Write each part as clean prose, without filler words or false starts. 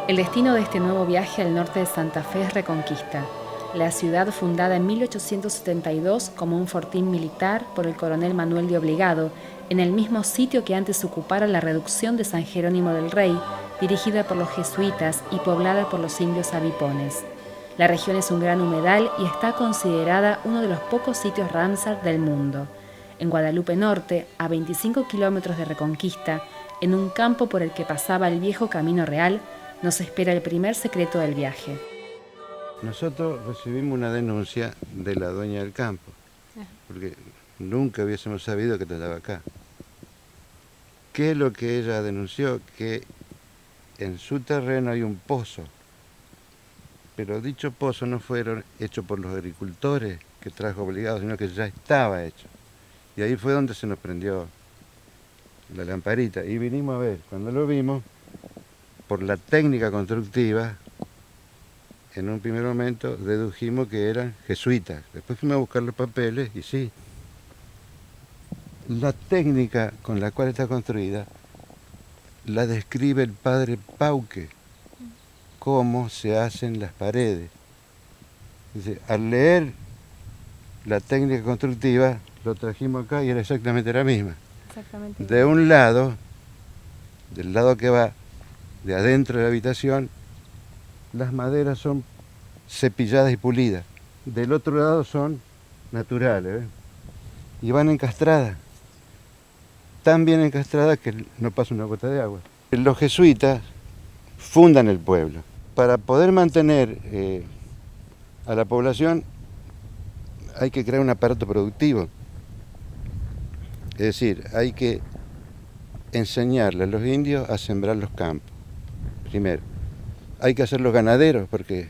El destino de este nuevo viaje al norte de Santa Fe es Reconquista, la ciudad fundada en 1872 como un fortín militar por el coronel Manuel de Obligado, en el mismo sitio que antes ocupara la reducción de San Jerónimo del Rey, dirigida por los jesuitas y poblada por los indios abipones. La región es un gran humedal y está considerada uno de los pocos sitios Ramsar del mundo. En Guadalupe Norte, a 25 kilómetros de Reconquista, en un campo por el que pasaba el viejo Camino Real, nos espera el primer secreto del viaje. Nosotros recibimos una denuncia de la dueña del campo, porque nunca hubiésemos sabido que estaba acá. ¿Qué es lo que ella denunció? Que en su terreno hay un pozo, pero dicho pozo no fue hecho por los agricultores que trajo Obligado, sino que ya estaba hecho. Y ahí fue donde se nos prendió la lamparita y vinimos a ver. Cuando lo vimos, por la técnica constructiva, en un primer momento dedujimos que eran jesuitas. Después fuimos a buscar los papeles y sí. La técnica con la cual está construida la describe el padre Pauque, cómo se hacen las paredes. Dice, al leer la técnica constructiva, lo trajimos acá y era exactamente la misma. De un lado, del lado que va de adentro de la habitación, las maderas son cepilladas y pulidas. Del otro lado son naturales, ¿eh? Y van encastradas. Tan bien encastradas que no pasa una gota de agua. Los jesuitas fundan el pueblo. Para poder mantener a la población hay que crear un aparato productivo. Es decir, hay que enseñarle a los indios a sembrar los campos, primero. Hay que hacerlos ganaderos, porque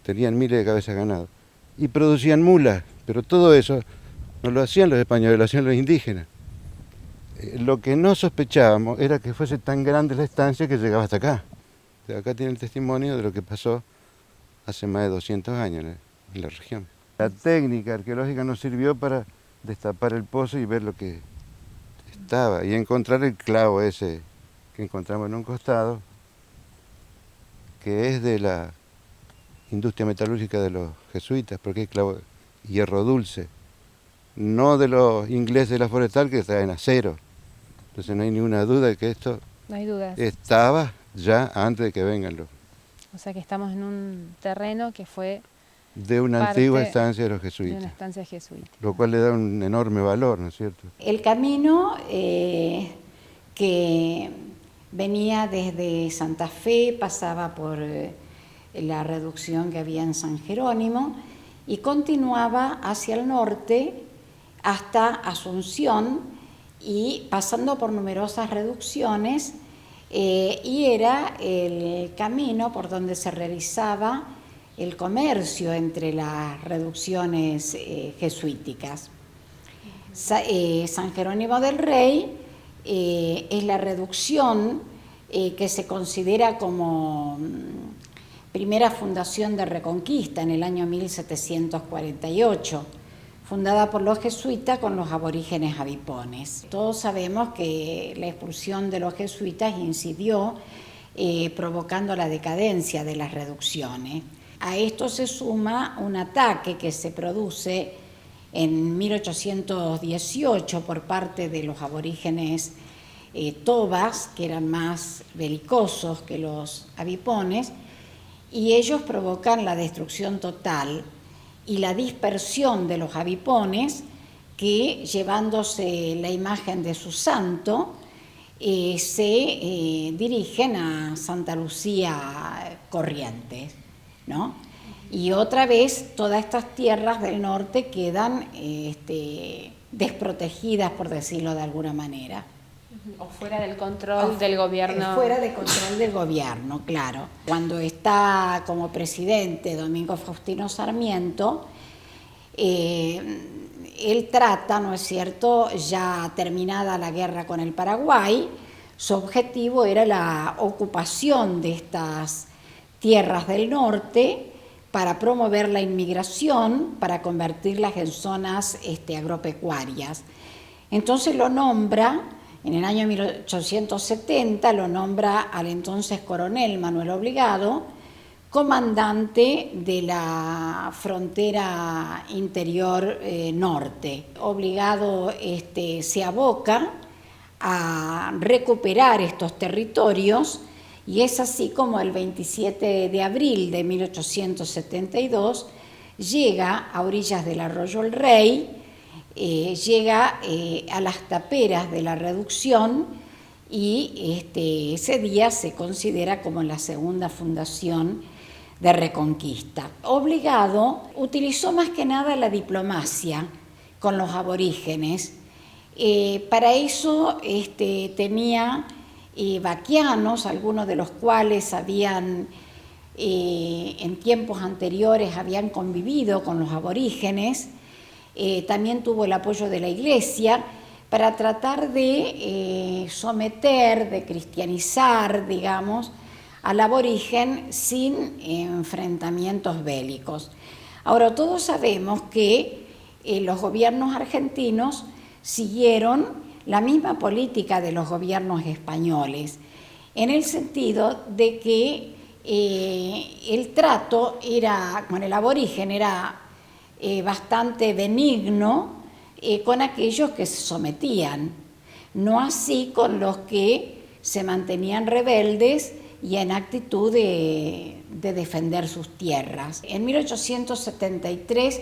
tenían miles de cabezas de ganado. Y producían mulas, pero todo eso no lo hacían los españoles, lo hacían los indígenas. Lo que no sospechábamos era que fuese tan grande la estancia que llegaba hasta acá. Acá tiene el testimonio de lo que pasó hace más de 200 años en la región. La técnica arqueológica nos sirvió para destapar el pozo y ver lo que estaba y encontrar el clavo ese que encontramos en un costado, que es de la industria metalúrgica de los jesuitas, porque es clavo hierro dulce, no de los ingleses de la forestal que traen acero. Entonces no hay ninguna duda de que esto No hay dudas. Estaba ya antes de que vengan los. O sea que estamos en un terreno que fue De una antigua estancia de los jesuitas. De una estancia jesuita. Lo cual le da un enorme valor, ¿no es cierto? El camino que venía desde Santa Fe, pasaba por la reducción que había en San Jerónimo y continuaba hacia el norte hasta Asunción y pasando por numerosas reducciones y era el camino por donde se realizaba el comercio entre las reducciones jesuíticas. San Jerónimo del Rey es la reducción que se considera como primera fundación de Reconquista en el año 1748, fundada por los jesuitas con los aborígenes abipones. Todos sabemos que la expulsión de los jesuitas incidió provocando la decadencia de las reducciones. A esto se suma un ataque que se produce en 1818 por parte de los aborígenes tobas, que eran más belicosos que los abipones, y ellos provocan la destrucción total y la dispersión de los abipones que, llevándose la imagen de su santo, se dirigen a Santa Lucía Corrientes, ¿no? Y otra vez todas estas tierras del norte quedan desprotegidas, por decirlo de alguna manera. O fuera del control del gobierno. Fuera del control del gobierno, claro. Cuando está como presidente Domingo Faustino Sarmiento, él trata, ¿no es cierto?, ya terminada la guerra con el Paraguay, su objetivo era la ocupación de estas tierras del norte para promover la inmigración, para convertirlas en zonas agropecuarias. Entonces lo nombra En el año 1870 lo nombra al entonces coronel Manuel Obligado comandante de la frontera interior norte. Obligado se aboca a recuperar estos territorios y es así como el 27 de abril de 1872 llega a orillas del arroyo El Rey, llega a las taperas de la Reducción y ese día se considera como la segunda fundación de Reconquista. Obligado utilizó más que nada la diplomacia con los aborígenes. Para eso tenía vaquianos, algunos de los cuales habían en tiempos anteriores habían convivido con los aborígenes. También tuvo el apoyo de la Iglesia para tratar de someter, de cristianizar, digamos, al aborigen sin enfrentamientos bélicos. Ahora, todos sabemos que los gobiernos argentinos siguieron la misma política de los gobiernos españoles, en el sentido de que el trato con el aborigen era bastante benigno con aquellos que se sometían, no así con los que se mantenían rebeldes y en actitud de defender sus tierras. En 1873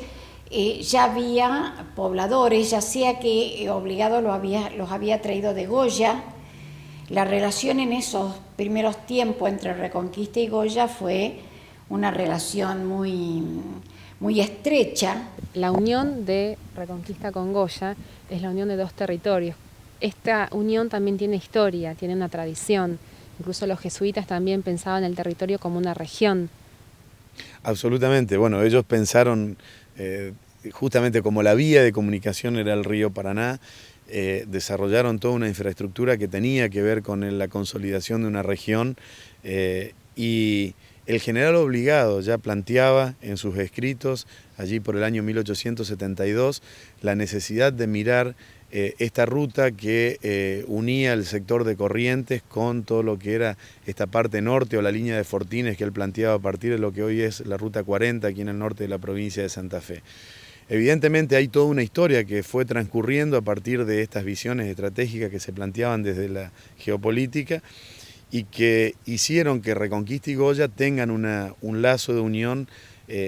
ya había pobladores, ya sea que Obligado los había traído de Goya. La relación en esos primeros tiempos entre Reconquista y Goya fue una relación muy estrecha. La unión de Reconquista con Goya es la unión de dos territorios. Esta unión también tiene historia, tiene una tradición. Incluso los jesuitas también pensaban el territorio como una región. Absolutamente. Bueno, ellos pensaron justamente como la vía de comunicación era el río Paraná, desarrollaron toda una infraestructura que tenía que ver con la consolidación de una región y el general Obligado ya planteaba en sus escritos, allí por el año 1872, la necesidad de mirar esta ruta que unía el sector de Corrientes con todo lo que era esta parte norte o la línea de Fortines que él planteaba a partir de lo que hoy es la Ruta 40 aquí en el norte de la provincia de Santa Fe. Evidentemente hay toda una historia que fue transcurriendo a partir de estas visiones estratégicas que se planteaban desde la geopolítica y que hicieron que Reconquista y Goya tengan un lazo de unión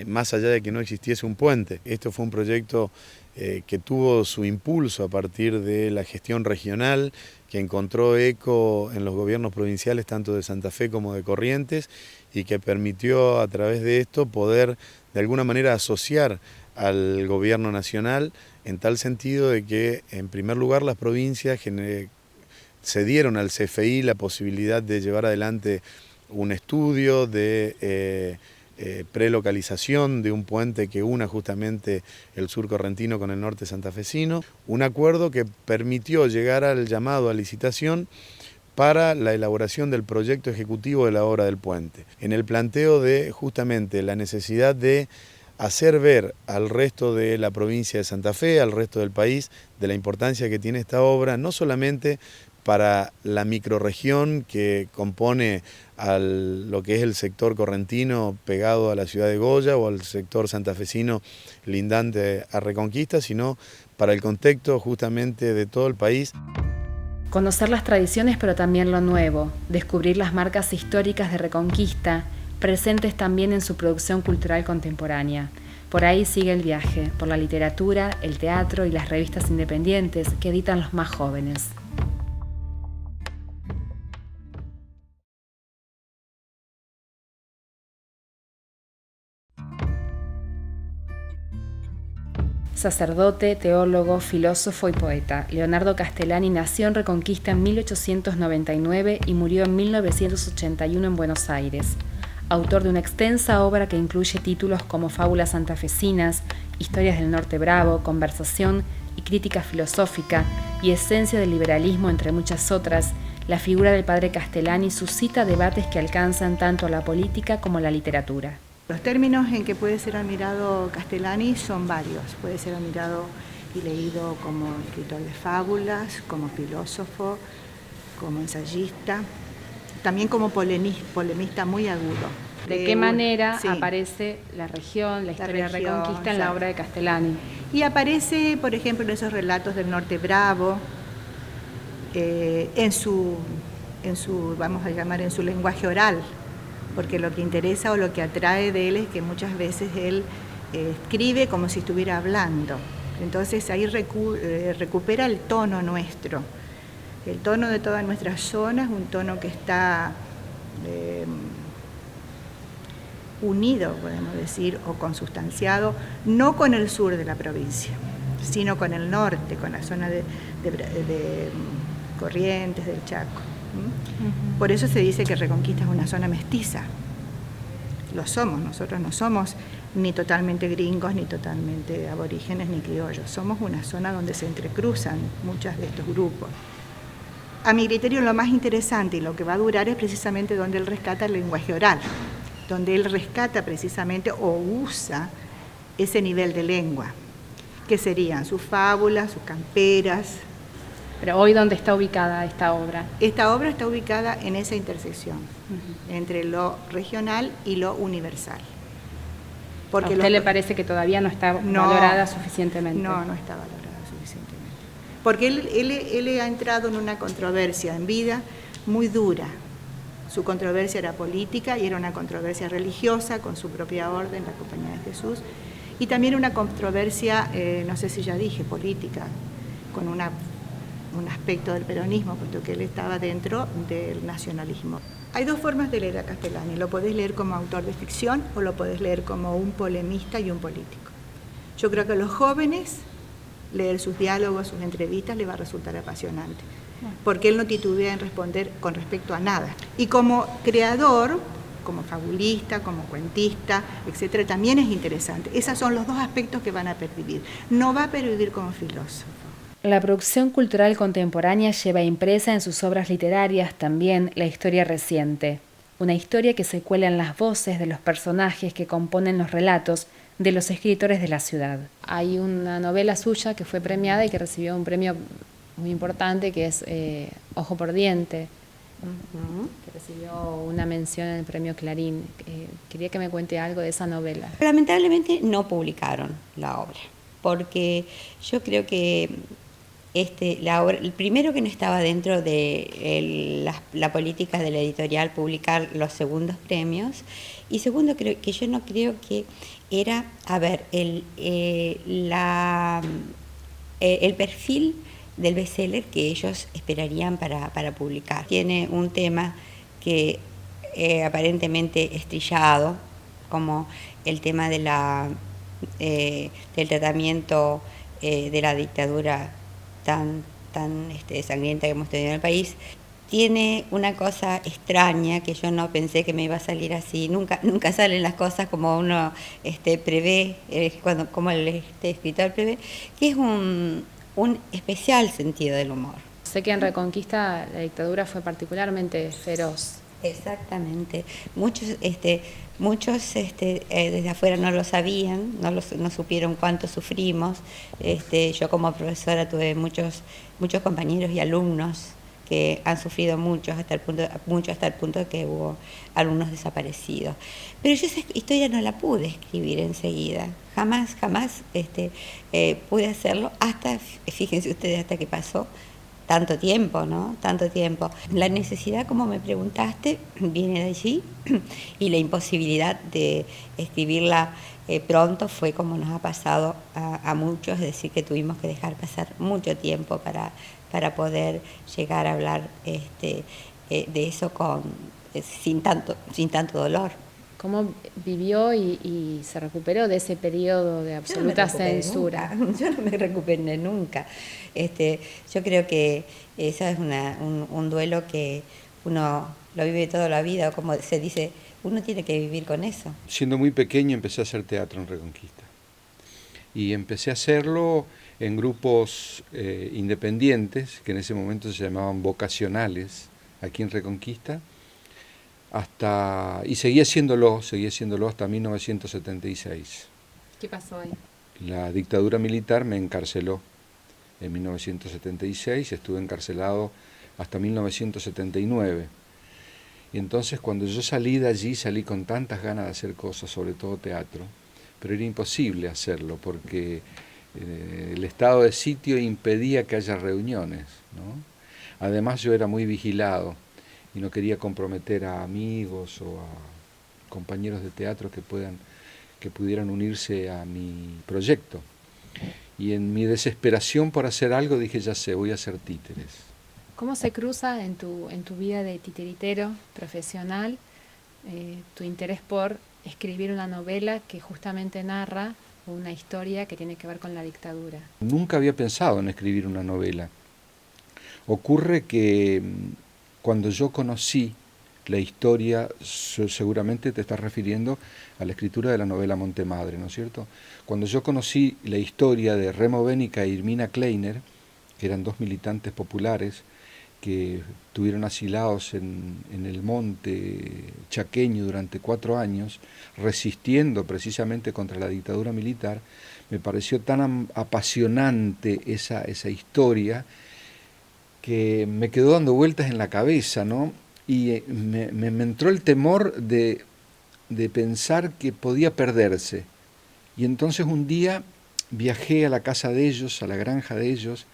más allá de que no existiese un puente. Esto fue un proyecto que tuvo su impulso a partir de la gestión regional, que encontró eco en los gobiernos provinciales tanto de Santa Fe como de Corrientes y que permitió a través de esto poder de alguna manera asociar al gobierno nacional en tal sentido de que en primer lugar las provincias cedieron al CFI la posibilidad de llevar adelante un estudio de prelocalización de un puente que una justamente el sur correntino con el norte santafesino, un acuerdo que permitió llegar al llamado a licitación para la elaboración del proyecto ejecutivo de la obra del puente, en el planteo de justamente la necesidad de hacer ver al resto de la provincia de Santa Fe, al resto del país, de la importancia que tiene esta obra, no solamente para la microrregión que compone lo que es el sector correntino pegado a la ciudad de Goya o al sector santafesino lindante a Reconquista, sino para el contexto justamente de todo el país. Conocer las tradiciones pero también lo nuevo, descubrir las marcas históricas de Reconquista, presentes también en su producción cultural contemporánea. Por ahí sigue el viaje, por la literatura, el teatro y las revistas independientes que editan los más jóvenes. Sacerdote, teólogo, filósofo y poeta, Leonardo Castellani nació en Reconquista en 1899 y murió en 1981 en Buenos Aires. Autor de una extensa obra que incluye títulos como Fábulas santafesinas, Historias del Norte Bravo, Conversación y Crítica filosófica y Esencia del liberalismo, entre muchas otras, la figura del padre Castellani suscita debates que alcanzan tanto la política como la literatura. Los términos en que puede ser admirado Castellani son varios. Puede ser admirado y leído como escritor de fábulas, como filósofo, como ensayista, también como polemista muy agudo. ¿De qué manera aparece la región, la historia de Reconquista en la obra de Castellani? Y aparece, por ejemplo, en esos relatos del Norte Bravo, en su, vamos a llamar, en su lenguaje oral, porque lo que interesa o lo que atrae de él es que muchas veces él escribe como si estuviera hablando. Entonces ahí recupera el tono nuestro. El tono de toda nuestra zona es un tono que está unido, podemos decir, o consustanciado, no con el sur de la provincia, sino con el norte, con la zona de Corrientes, del Chaco. Por eso se dice que Reconquista es una zona mestiza. Lo somos, nosotros no somos ni totalmente gringos, ni totalmente aborígenes, ni criollos. Somos una zona donde se entrecruzan muchos de estos grupos. A mi criterio, lo más interesante y lo que va a durar es precisamente donde él rescata el lenguaje oral, donde él rescata precisamente o usa ese nivel de lengua, que serían sus fábulas, sus camperas. Pero hoy, ¿dónde está ubicada esta obra? Esta obra está ubicada en esa intersección, entre lo regional y lo universal. Porque ¿a usted le parece que todavía no está valorada suficientemente? No está valorada suficientemente. Porque él ha entrado en una controversia en vida muy dura. Su controversia era política y era una controversia religiosa con su propia orden, la Compañía de Jesús, y también una controversia, no sé si ya dije, política, con un aspecto del peronismo, puesto que él estaba dentro del nacionalismo. Hay dos formas de leer a Castellani: lo podés leer como autor de ficción o lo podés leer como un polemista y un político. Yo creo que a los jóvenes leer sus diálogos, sus entrevistas, les va a resultar apasionante, porque él no titubea en responder con respecto a nada. Y como creador, como fabulista, como cuentista, etcétera, también es interesante. Esos son los dos aspectos que van a pervivir. No va a pervivir como filósofo. La producción cultural contemporánea lleva impresa en sus obras literarias también la historia reciente, una historia que se cuela en las voces de los personajes que componen los relatos de los escritores de la ciudad. Hay una novela suya que fue premiada y que recibió un premio muy importante, que es Ojo por Diente, que recibió una mención en el premio Clarín. Quería que me cuente algo de esa novela. Lamentablemente no publicaron la obra, porque yo creo que la obra, el primero que no estaba dentro de la política de la editorial publicar los segundos premios, y segundo, creo que yo no creo que era, el perfil del bestseller que ellos esperarían para publicar. Tiene un tema que aparentemente es trillado, como el tema de del tratamiento de la dictadura tan sangrienta que hemos tenido en el país. Tiene una cosa extraña que yo no pensé que me iba a salir así. Nunca salen las cosas como uno prevé, como el escritor prevé, que es un especial sentido del humor. Sé que en Reconquista la dictadura fue particularmente feroz. Exactamente. Muchos desde afuera no lo sabían, no supieron cuánto sufrimos. Yo como profesora tuve muchos compañeros y alumnos que han sufrido mucho hasta el punto de que hubo alumnos desaparecidos. Pero yo esa historia no la pude escribir enseguida, jamás pude hacerlo, hasta, fíjense ustedes, hasta que pasó tanto tiempo, ¿no? Tanto tiempo. La necesidad, como me preguntaste, viene de allí, y la imposibilidad de escribirla pronto fue como nos ha pasado a muchos, es decir, que tuvimos que dejar pasar mucho tiempo para poder llegar a hablar de eso sin tanto dolor. ¿Cómo vivió y se recuperó de ese periodo de absoluta censura? Yo no me recuperé nunca. Yo creo que eso es un duelo que uno lo vive toda la vida, como se dice, uno tiene que vivir con eso. Siendo muy pequeño empecé a hacer teatro en Reconquista. Y empecé a hacerlo en grupos independientes, que en ese momento se llamaban vocacionales, aquí en Reconquista, y seguí haciéndolo hasta 1976. ¿Qué pasó ahí? la dictadura militar me encarceló en 1976, estuve encarcelado hasta 1979. Y entonces cuando yo salí de allí, salí con tantas ganas de hacer cosas, sobre todo teatro, pero era imposible hacerlo porque el estado de sitio impedía que haya reuniones, ¿no? Además yo era muy vigilado y no quería comprometer a amigos o a compañeros de teatro que pudieran unirse a mi proyecto. Y en mi desesperación por hacer algo dije, ya sé, voy a hacer títeres. ¿Cómo se cruza en tu vida de titiritero profesional tu interés por escribir una novela que justamente narra una historia que tiene que ver con la dictadura? Nunca había pensado en escribir una novela. Ocurre que cuando yo conocí la historia, seguramente te estás refiriendo a la escritura de la novela Montemadre, ¿no es cierto? Cuando yo conocí la historia de Remo Bénica e Irmina Kleiner, que eran dos militantes populares que estuvieron asilados en el monte chaqueño durante 4 años, resistiendo precisamente contra la dictadura militar, me pareció tan apasionante esa historia que me quedó dando vueltas en la cabeza, ¿no? Y me entró el temor de pensar que podía perderse. Y entonces un día viajé a la casa de ellos, a la granja de ellos,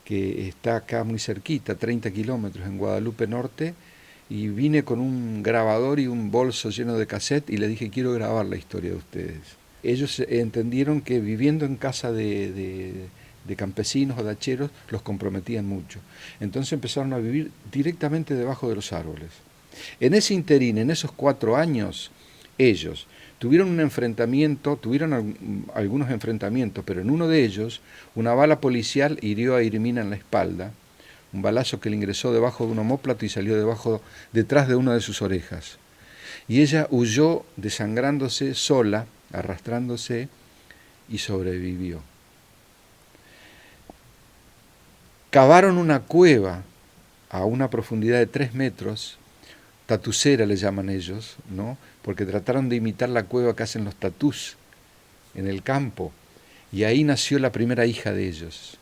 que está acá muy cerquita, 30 kilómetros en Guadalupe Norte, y vine con un grabador y un bolso lleno de cassette y le dije, quiero grabar la historia de ustedes. Ellos entendieron que viviendo en casa de campesinos o de hacheros los comprometían mucho. Entonces empezaron a vivir directamente debajo de los árboles. En ese interín, en esos 4 años, ellos tuvieron un enfrentamiento, tuvieron algunos enfrentamientos, pero en uno de ellos una bala policial hirió a Irmina en la espalda, un balazo que le ingresó debajo de un omóplato y salió detrás de una de sus orejas. Y ella huyó desangrándose sola, arrastrándose, y sobrevivió. Cavaron una cueva a una profundidad de 3 metros, tatucera le llaman ellos, ¿no? Porque trataron de imitar la cueva que hacen los tatús en el campo, y ahí nació la primera hija de ellos.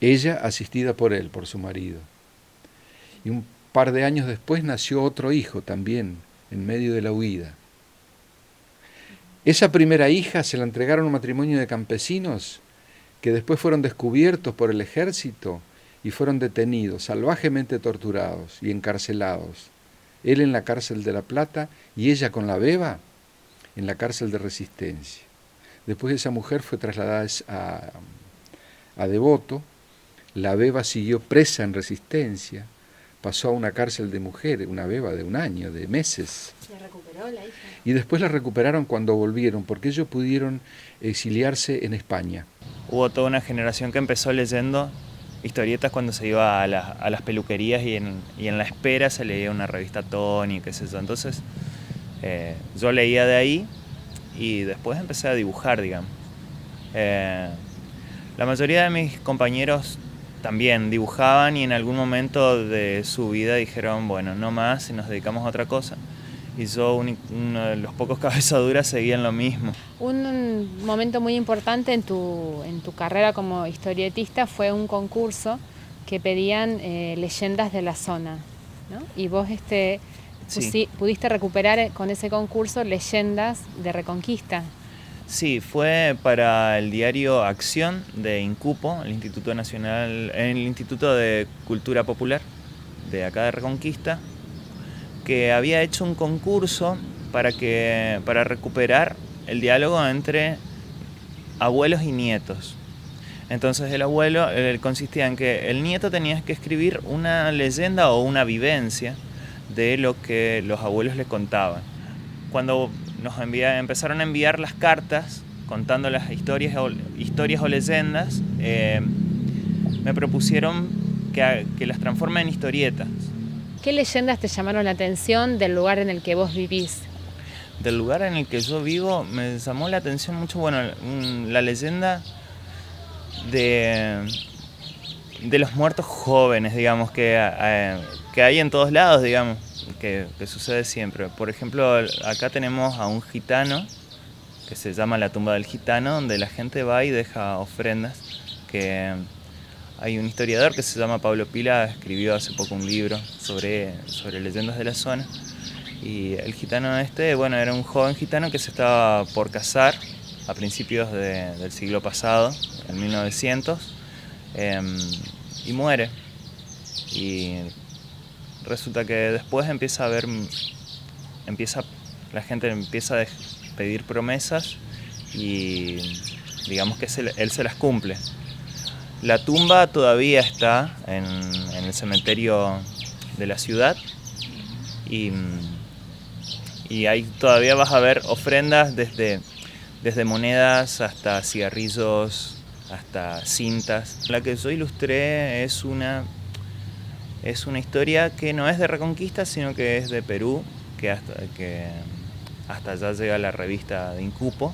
Ella asistida por él, por su marido. Y un par de años después nació otro hijo también, en medio de la huida. Esa primera hija se la entregaron a un matrimonio de campesinos que después fueron descubiertos por el ejército y fueron detenidos, salvajemente torturados y encarcelados. Él en la cárcel de La Plata y ella con la beba en la cárcel de Resistencia. Después esa mujer fue trasladada a Devoto, la beba siguió presa en Resistencia, pasó a una cárcel de mujeres, una beba de 1 año, de meses. ¿La recuperó la hija? Y después la recuperaron cuando volvieron, porque ellos pudieron exiliarse en España. Hubo toda una generación que empezó leyendo historietas cuando se iba a las peluquerías y en la espera se leía una revista Tony, qué sé yo. Entonces yo leía de ahí y después empecé a dibujar, digamos. La mayoría de mis compañeros también dibujaban y en algún momento de su vida dijeron, bueno, no más y nos dedicamos a otra cosa. Y yo, uno de los pocos cabezaduras, seguía en lo mismo. Un momento muy importante en tu carrera como historietista fue un concurso que pedían leyendas de la zona, ¿no? Y vos Sí. pudiste recuperar con ese concurso leyendas de Reconquista. Sí, fue para el diario Acción de Incupo, el Instituto de Cultura Popular de acá de Reconquista, que había hecho un concurso para recuperar el diálogo entre abuelos y nietos. Entonces el abuelo consistía en que el nieto tenía que escribir una leyenda o una vivencia de lo que los abuelos le contaban. Cuando nos empezaron a enviar las cartas contando las historias o leyendas, me propusieron que las transforme en historietas. ¿Qué leyendas te llamaron la atención del lugar en el que vos vivís? Del lugar en el que yo vivo me llamó la atención mucho, bueno, la leyenda de los muertos jóvenes, digamos, que hay en todos lados, digamos, que sucede siempre. Por ejemplo, acá tenemos a un gitano que se llama La tumba del gitano, donde la gente va y deja ofrendas. Que hay un historiador que se llama Pablo Pila, escribió hace poco un libro sobre leyendas de la zona. Y el gitano bueno, era un joven gitano que se estaba por casar a principios del siglo pasado, en 1900, y muere. Y resulta que después la gente empieza a pedir promesas y digamos que él se las cumple. La tumba todavía está en el cementerio de la ciudad y ahí todavía vas a ver ofrendas desde monedas hasta cigarrillos, hasta cintas. La que yo ilustré es una historia que no es de Reconquista, sino que es de Perú, que hasta allá llega la revista de Incupo,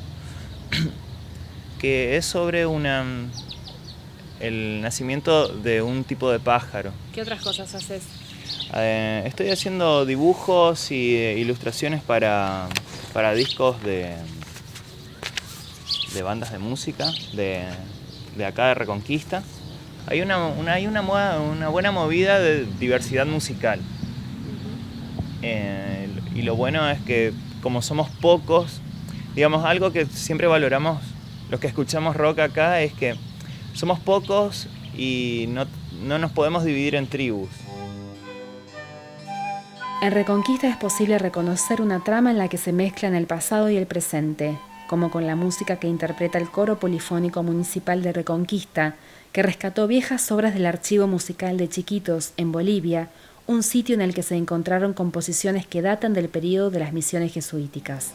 que es sobre el nacimiento de un tipo de pájaro. ¿Qué otras cosas haces? Estoy haciendo dibujos y ilustraciones para discos de bandas de música de acá de Reconquista. Hay una buena movida de diversidad musical. Y lo bueno es que como somos pocos, digamos, algo que siempre valoramos los que escuchamos rock acá es que somos pocos y no nos podemos dividir en tribus. En Reconquista es posible reconocer una trama en la que se mezclan el pasado y el presente, como con la música que interpreta el Coro Polifónico Municipal de Reconquista, que rescató viejas obras del Archivo Musical de Chiquitos, en Bolivia, un sitio en el que se encontraron composiciones que datan del período de las misiones jesuíticas.